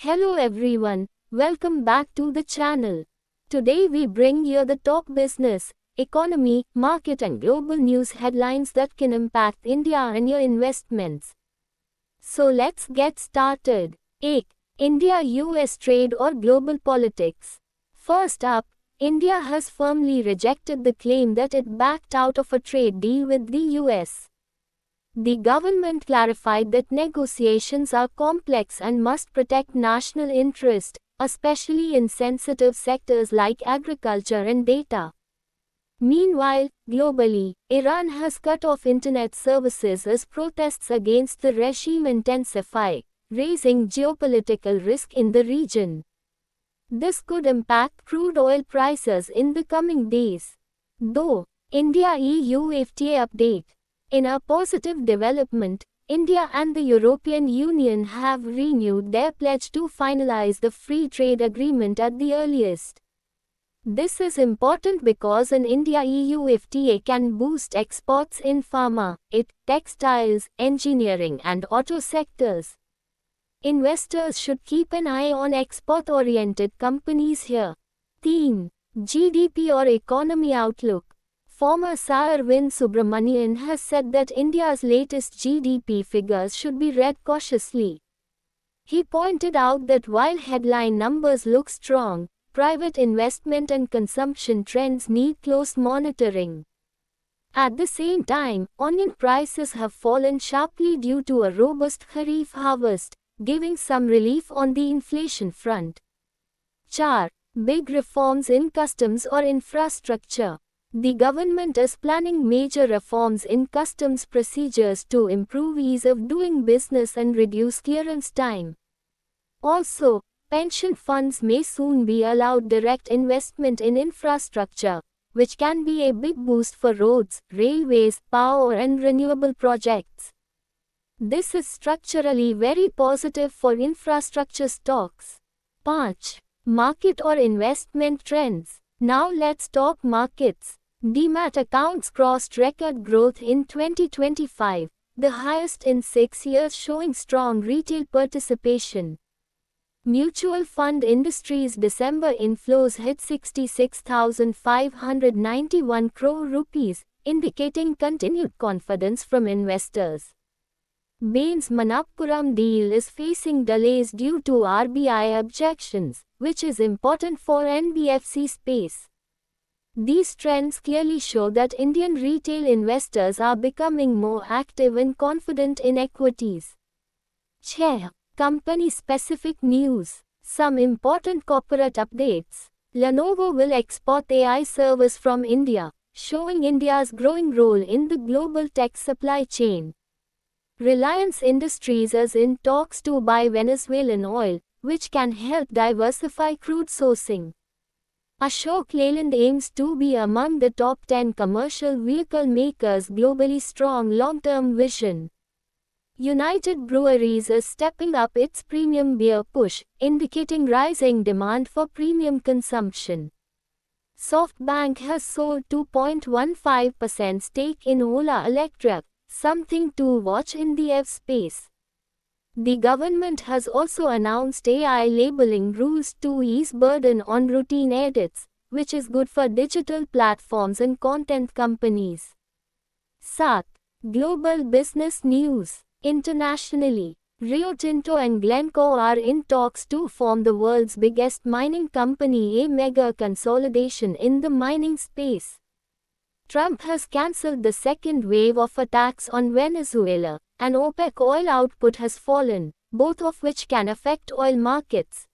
Hello everyone, welcome back to the channel. Today we bring you the top business, economy, market and global news headlines that can impact India and your investments. So let's get started. 8. India-US trade or global politics. First up, India has firmly rejected the claim that it backed out of a trade deal with the US. The government clarified that negotiations are complex and must protect national interest, especially in sensitive sectors like agriculture and data. Meanwhile, globally, Iran has cut off internet services as protests against the regime intensify, raising geopolitical risk in the region. This could impact crude oil prices in the coming days. Though, India-EU FTA update. In a positive development, India and the European Union have renewed their pledge to finalize the free trade agreement at the earliest. This is important because an India-EU FTA can boost exports in pharma, textiles, engineering and auto sectors. Investors should keep an eye on export-oriented companies here. Theme: GDP or economy outlook. Former SIR Arvind Subramanian has said that India's latest GDP figures should be read cautiously. He pointed out that while headline numbers look strong, private investment and consumption trends need close monitoring. At the same time, onion prices have fallen sharply due to a robust Kharif harvest, giving some relief on the inflation front. 4. Big reforms in customs or infrastructure. The government is planning major reforms in customs procedures to improve ease of doing business and reduce clearance time. Also, pension funds may soon be allowed direct investment in infrastructure, which can be a big boost for roads, railways, power and renewable projects. This is structurally very positive for infrastructure stocks. 5. Market or investment trends. Now let's talk markets. Demat accounts crossed record growth in 2025, the highest in 6 years, showing strong retail participation. Mutual fund industry's December inflows hit 66,591 crore rupees, indicating continued confidence from investors. Bain's Manappuram deal is facing delays due to RBI objections, which is important for NBFC space. These trends clearly show that Indian retail investors are becoming more active and confident in equities. 6. Company-specific news. Some important corporate updates. Lenovo will export AI servers from India, showing India's growing role in the global tech supply chain. Reliance Industries is in talks to buy Venezuelan oil, which can help diversify crude sourcing. Ashok Leyland aims to be among the top 10 commercial vehicle makers globally. Strong long-term vision. United Breweries is stepping up its premium beer push, indicating rising demand for premium consumption. SoftBank has sold 2.15% stake in Ola Electric, something to watch in the EV space. The government has also announced AI labeling rules to ease burden on routine edits, which is good for digital platforms and content companies. 7. Global business news. Internationally, Rio Tinto and Glencore are in talks to form the world's biggest mining company, a mega consolidation in the mining space. Trump has cancelled the second wave of attacks on Venezuela, and OPEC oil output has fallen, both of which can affect oil markets.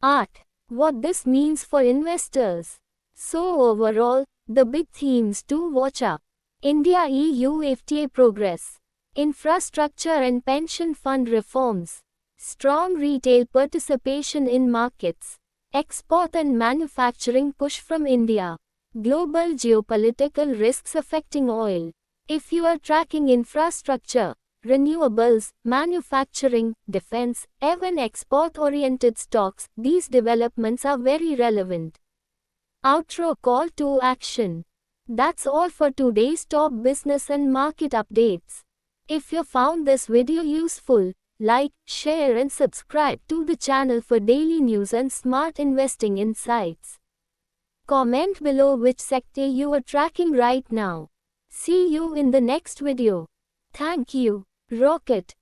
8. What this means for investors. So overall, the big themes to watch are: India-EU FTA progress, infrastructure and pension fund reforms, strong retail participation in markets, export and manufacturing push from India, global geopolitical risks affecting oil. If you are tracking infrastructure, renewables, manufacturing, defense, even export-oriented stocks, these developments are very relevant. Outro call to action. That's all for today's top business and market updates. If you found this video useful, Like, share and subscribe to the channel for daily news and smart investing insights. Comment below which sector you are tracking right now. See you in the next video. Thank you. Rocket.